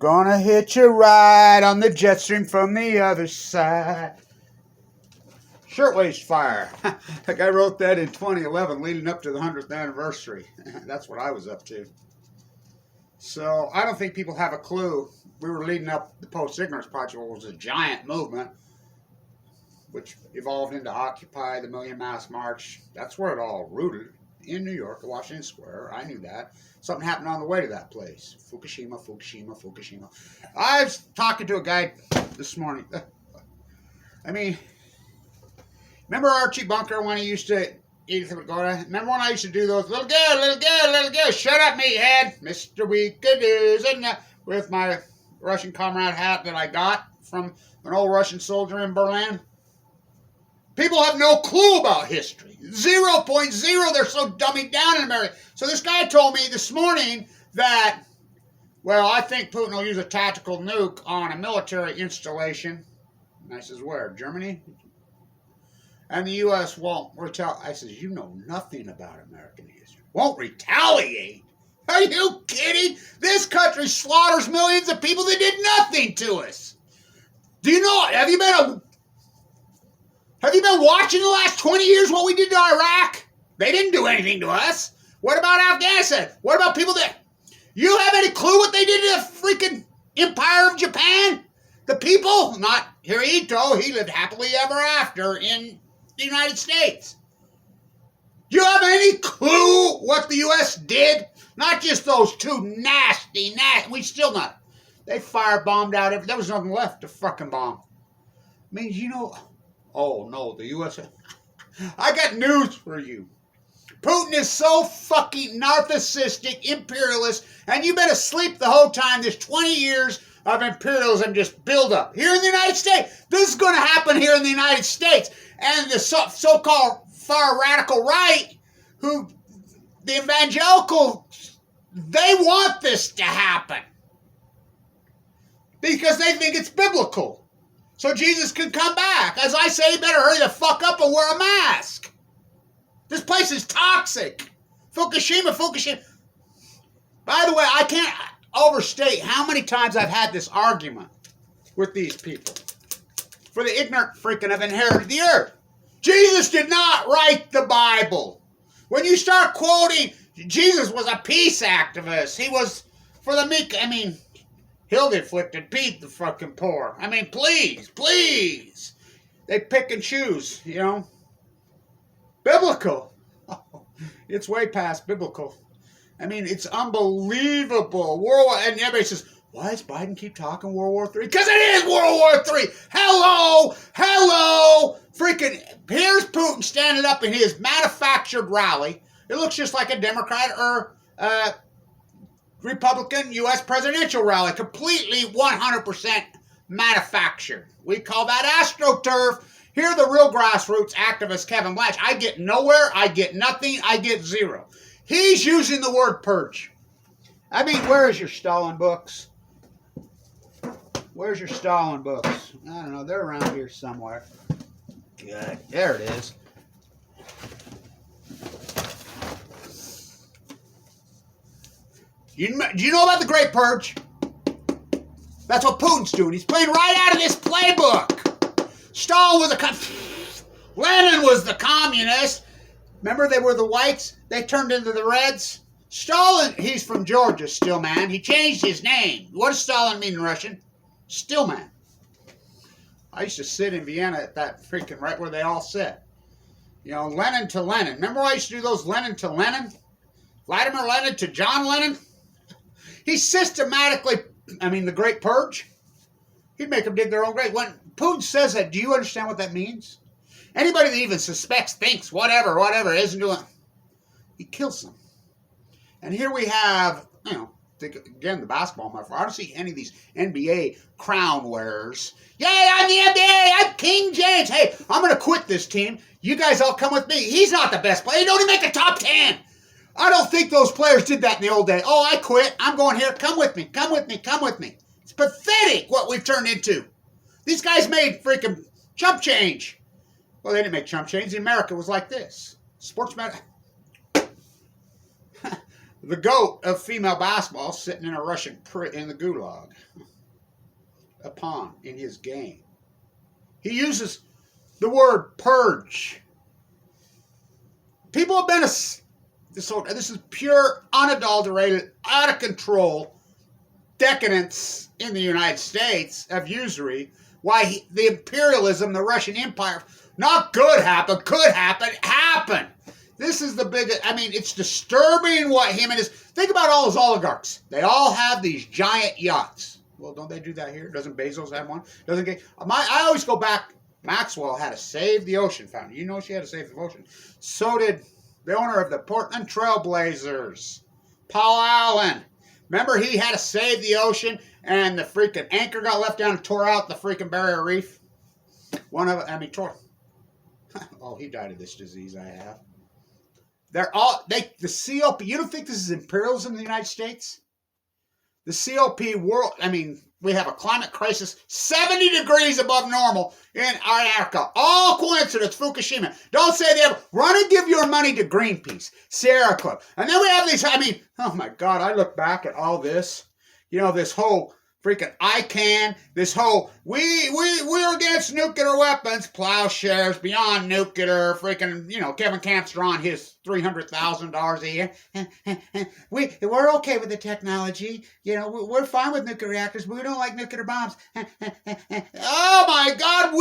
gonna hitch a ride on the jet stream from the other side. Shirtwaist Fire. That guy wrote that in 2011 leading up to the 100th anniversary. That's what I was up to. So I don't think people have a clue. We were leading up the Post-Ignorance Project, which was a giant movement, which evolved into Occupy, the Million Mass March. That's where it all rooted, in New York, Washington Square. I knew that. Something happened on the way to that place. Fukushima, Fukushima, Fukushima. I was talking to a guy this morning. I mean, remember Archie Bunker when he used to eat Pagoda? Remember when I used to do those, little girl, shut up, meathead, Mr. Weekadoos, and with my Russian comrade hat that I got from an old Russian soldier in Berlin? People have no clue about history. 0.0. They're so dummied down in America. So this guy told me this morning that, well, I think Putin will use a tactical nuke on a military installation. And I says, where? Germany? And the U.S. won't retaliate. I says, you know nothing about American history. Won't retaliate? Are you kidding? This country slaughters millions of people that did nothing to us. Do you know, have you been watching the last 20 years what we did to Iraq? They didn't do anything to us. What about Afghanistan? What about people that... You have any clue what they did to the freaking Empire of Japan? The people, not Hirohito, he lived happily ever after in the United States. Do you have any clue what the U.S. did? Not just those two nasty, we still not. They firebombed out everything. There was nothing left to fucking bomb. I mean, you know... Oh, no, the U.S. I got news for you. Putin is so fucking narcissistic, imperialist, and you've been asleep the whole time. There's 20 years of imperialism just build up. Here in the United States, this is going to happen here in the United States. And the so-called far radical right, who, the evangelical, they want this to happen. Because they think it's biblical. So Jesus can come back. As I say, you better hurry the fuck up and wear a mask. This place is toxic. Fukushima. By the way, I can't overstate how many times I've had this argument with these people. For the ignorant freaking have inherited the earth. Jesus did not write the Bible. When you start quoting, Jesus was a peace activist. He was for the meek. I mean... He'll afflicted, Pete the fucking poor. I mean, please. They pick and choose, you know. Biblical. Oh, it's way past biblical. I mean, it's unbelievable. And everybody says, why does Biden keep talking World War III? Because it is World War III. Hello. Freaking, here's Putin standing up in his manufactured rally. It looks just like a Democrat or Republican U.S. presidential rally, completely 100% manufactured. We call that AstroTurf. Here are the real grassroots activist Kevin Blanch. I get nowhere, I get nothing, I get zero. He's using the word purge. I mean, where is your Stalin books? Where's your Stalin books? I don't know, they're around here somewhere. Good, there it is. Do you know about the Great Purge? That's what Putin's doing. He's playing right out of this playbook. Stalin was Lenin was the communist. Remember, they were the whites? They turned into the reds. Stalin, he's from Georgia, still man. He changed his name. What does Stalin mean in Russian? Still man. I used to sit in Vienna at that freaking, right where they all sit. You know, Lenin to Lenin. Remember I used to do those Lenin to Lenin? Vladimir Lenin to John Lennon? He systematically, the Great Purge, he'd make them dig their own grave. When Putin says that, do you understand what that means? Anybody that even suspects, thinks, whatever, isn't doing, he kills them. And here we have, again, the basketball metaphor. I don't see any of these NBA crown wearers. Yay, I'm the NBA, I'm King James. Hey, I'm going to quit this team. You guys all come with me. He's not the best player. He don't even make the top 10. I don't think those players did that in the old days. Oh, I quit. I'm going here. Come with me. It's pathetic what we've turned into. These guys made freaking chump change. Well, they didn't make chump change. In America, it was like this. Sports matter. The GOAT of female basketball sitting in a Russian in the gulag. A pawn in his game. He uses the word purge. People have been this is pure, unadulterated, out of control decadence in the United States of usury. Why the imperialism, the Russian Empire, not good happen, could happen, happened. This is the biggest. I mean, it's disturbing what him and his. Think about all those oligarchs. They all have these giant yachts. Well, don't they do that here? Doesn't Bezos have one? Doesn't get. I always go back. Maxwell had a Save the Ocean fountain. You know she had a Save the Ocean. So did the owner of the Portland Trailblazers, Paul Allen. Remember he had to save the ocean and the freaking anchor got left down and tore out the freaking barrier reef? Tore. Oh, he died of this disease I have. The COP, you don't think this is imperialism in the United States? The COP world, we have a climate crisis 70 degrees above normal in Antarctica. All coincidence, Fukushima. Don't say they ever. Run and give your money to Greenpeace, Sierra Club. And then we have these, oh my God, I look back at all this. This whole freaking ICANN, this whole, we're against nuclear weapons, plowshares, beyond nuclear, freaking, Kevin Campster on his $300,000 a year. We're okay with the technology. We're fine with nuclear reactors, but we don't like nuclear bombs. Oh my God,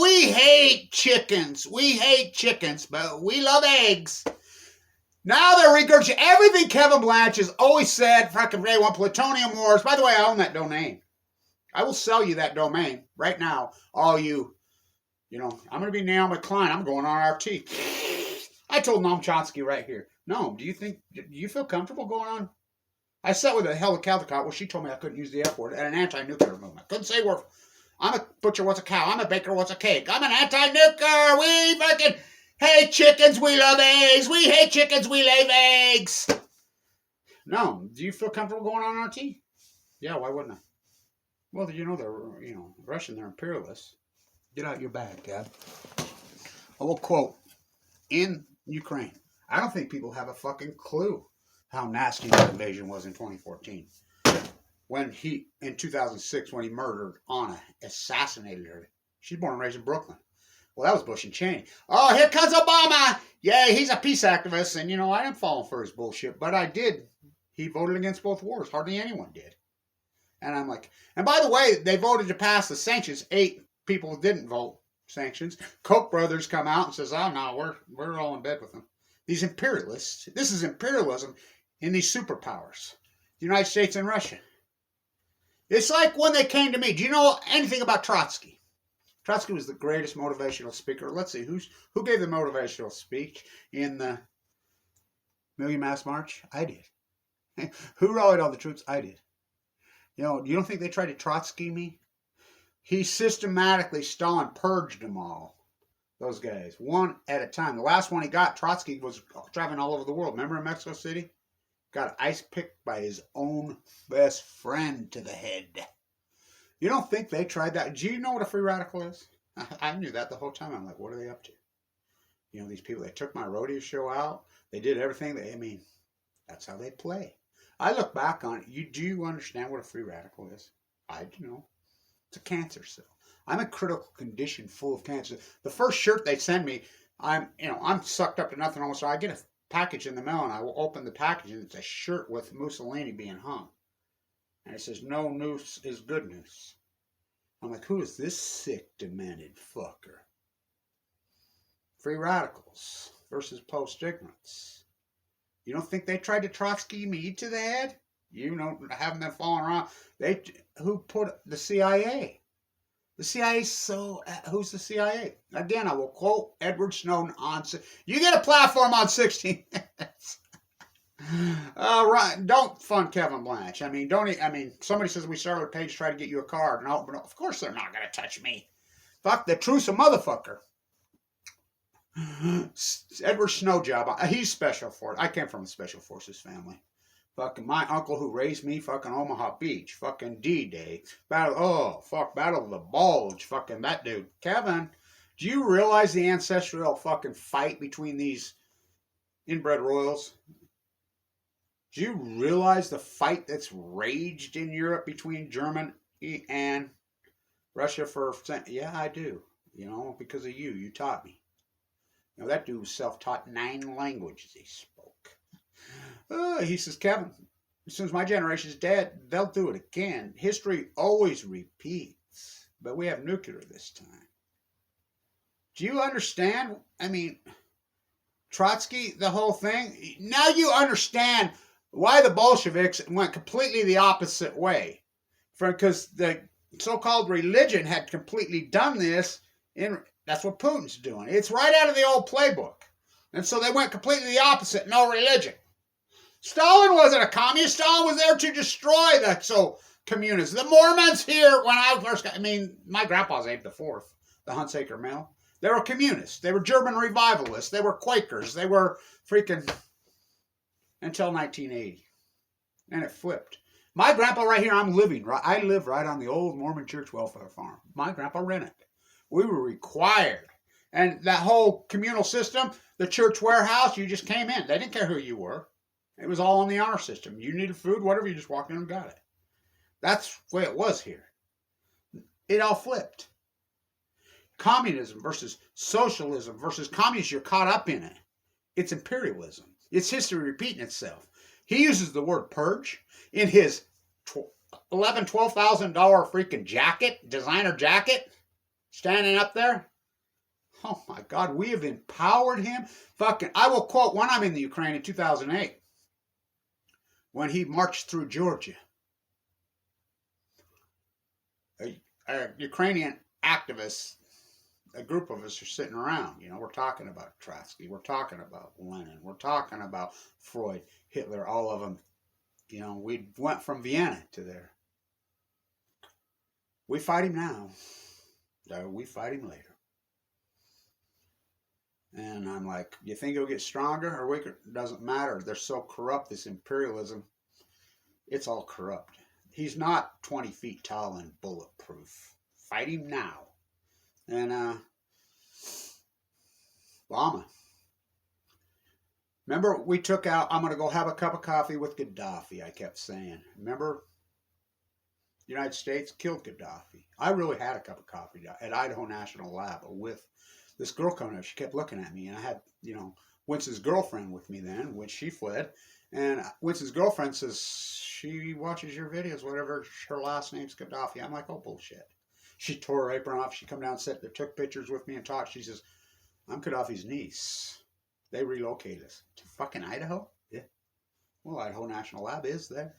we hate chickens. We hate chickens, but we love eggs. Now they're regurgitating everything Kevin Blanche has always said, fucking day one, plutonium wars. By the way, I own that domain. I will sell you that domain right now. All you, I'm going to be Naomi Klein. I'm going on RT. I told Noam Chomsky right here. Noam, do you feel comfortable going on? I sat with a Helen Caldecott where she told me I couldn't use the F word at an anti-nuclear movement. Couldn't say word. I'm a butcher, what's a cow? I'm a baker, what's a cake? I'm an anti-nuclear. We fucking hate chickens, we love eggs. We hate chickens, we love eggs. No, do you feel comfortable going on RT? Yeah, why wouldn't I? Well, they're, Russian, they're imperialists. Get out your bag, Dad. I will quote, in Ukraine, I don't think people have a fucking clue how nasty the invasion was in 2014. When in 2006, when he murdered Anna, assassinated her. She's born and raised in Brooklyn. Well, that was Bush and Cheney. Oh, here comes Obama. Yeah, he's a peace activist. And, I didn't fall for his bullshit. But I did. He voted against both wars. Hardly anyone did. And I'm like, and by the way, they voted to pass the sanctions. 8 people didn't vote sanctions. Koch brothers come out and says, oh, no, we're all in bed with them. These imperialists. This is imperialism in these superpowers. The United States and Russia. It's like when they came to me. Do you know anything about Trotsky? Trotsky was the greatest motivational speaker. Let's see, who gave the motivational speech in the Million Mass March? I did. Who rallied all the troops? I did. You don't think they tried to Trotsky me? He systematically, Stalin purged them all. Those guys, one at a time. The last one he got, Trotsky was traveling all over the world. Remember in Mexico City? Got ice picked by his own best friend to the head. You don't think they tried that? Do you know what a free radical is? I knew that the whole time. I'm like, what are they up to? These people, they took my rodeo show out. They did everything. That's how they play. I look back on it. Do you understand what a free radical is? I do know. It's a cancer cell. I'm in critical condition full of cancer. The first shirt they send me, I'm sucked up to nothing almost. So I get a package in the mail and I will open the package and it's a shirt with Mussolini being hung. And it says, no news is good news. I'm like, who is this sick, demented fucker? Free radicals versus post-ignorance. You don't think they tried to Trotsky me to the head? Having them falling around. Who put the CIA? The CIA, who's the CIA? Again, I will quote Edward Snowden on, you get a platform on 16 minutes. Right. Don't fund Kevin Blanche. Somebody says we started a page try to get you a card. No, but of course they're not going to touch me. Fuck the truth's a motherfucker. Edward Snowjob. He's special for it. I came from a special forces family. Fucking my uncle who raised me, fucking Omaha Beach, fucking D-Day, Battle of the Bulge, fucking that dude. Kevin, do you realize the ancestral fucking fight between these inbred royals? Do you realize the fight that's raged in Europe between Germany and Russia for... Yeah, I do. You know, because of you. You taught me. You know, that dude was self-taught 9 languages he spoke. He says, Kevin, as soon as my generation's dead, they'll do it again. History always repeats. But we have nuclear this time. Do you understand? I mean, Trotsky, the whole thing. Now you understand why the Bolsheviks went completely the opposite way. Because the so-called religion had completely done this. That's what Putin's doing. It's right out of the old playbook. And so they went completely the opposite. No religion. Stalin wasn't a communist. Stalin was there to destroy the communists. The Mormons here, when I first got... I mean, my grandpa's Abe the Fourth, the Hunsaker Mill. They were communists. They were German revivalists. They were Quakers. They were freaking... Until 1980. And it flipped. My grandpa right here, I live right on the old Mormon church welfare farm. My grandpa rented. We were required. And that whole communal system, the church warehouse, you just came in. They didn't care who you were. It was all on the honor system. You needed food, whatever, you just walked in and got it. That's the way it was here. It all flipped. Communism versus socialism versus communism, you're caught up in it. It's imperialism. It's history repeating itself. He uses the word purge in his $11,000, $12,000 freaking jacket, designer jacket, standing up there. Oh my God, we have empowered him. I will quote when I'm in the Ukraine in 2008, when he marched through Georgia. A Ukrainian activists, a group of us are sitting around. You know, we're talking about Trotsky. We're talking about Lenin. We're talking about Freud, Hitler, all of them. You know, we went from Vienna to there. We fight him now. We fight him later. And I'm like, you think he'll get stronger or weaker? It doesn't matter. They're so corrupt, this imperialism. It's all corrupt. He's not 20 feet tall and bulletproof. Fight him now. And, Obama. Remember, we took out, I'm going to go have a cup of coffee with Gaddafi, I kept saying. Remember, the United States killed Gaddafi. I really had a cup of coffee at Idaho National Lab with this girl coming up. She kept looking at me, and I had, Winston's girlfriend with me then, when she fled. And Winston's girlfriend says, she watches your videos, whatever, her last name's Gaddafi. I'm like, oh, bullshit. She tore her apron off. She come down and sat there, took pictures with me and talked. She says, I'm Gaddafi's niece. They relocated us to fucking Idaho? Yeah. Well, Idaho National Lab is there.